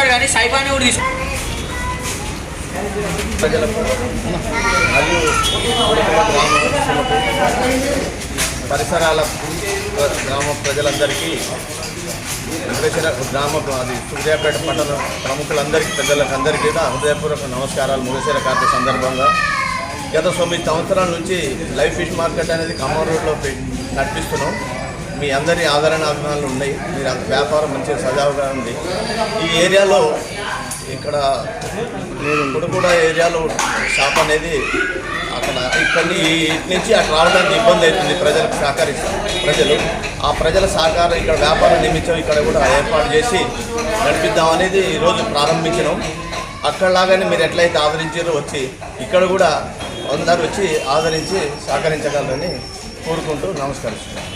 కానీ సాయిబాని కూడా తీసుకు ప్రజలకు మరియు పరిసరాల గ్రామ ప్రజలందరికీ గ్రామ అది సూర్యాపేట పట్టణ ప్రముఖులందరికీ పెద్దలకు అందరికీ కూడా హృదయపూర్వక నమస్కారాలు. మృగశిర కార్తె సందర్భంగా గత 9 సంవత్సరాల నుంచి లైవ్ ఫిష్ మార్కెట్ అనేది ఖమ్మం రోడ్లో నడిపిస్తున్నాం. మీ అందరి ఆదరణ అభిమానులు ఉన్నాయి. మీరు వ్యాపారం మంచిగా సజావుగా ఉంది. ఈ ఏరియాలో ఇక్కడ కుడుకూడ ఏరియాలో షాప్ అనేది అక్కడ ఇక్కడి నుంచి అక్కడ రావడానికి ఇబ్బంది అవుతుంది. ప్రజలకు సహకరిస్తారు. ఆ ప్రజల సహకారం ఇక్కడ వ్యాపారం నిమిత్తం ఇక్కడ కూడా ఏర్పాటు చేసి నడిపిద్దాం అనేది ఈరోజు ప్రారంభించినాం. అక్కడలాగానే మీరు ఎట్లయితే ఆదరించారో వచ్చి ఇక్కడ కూడా అందరూ వచ్చి ఆదరించి సహకరించగలరని కోరుకుంటూ నమస్కరిస్తున్నాను.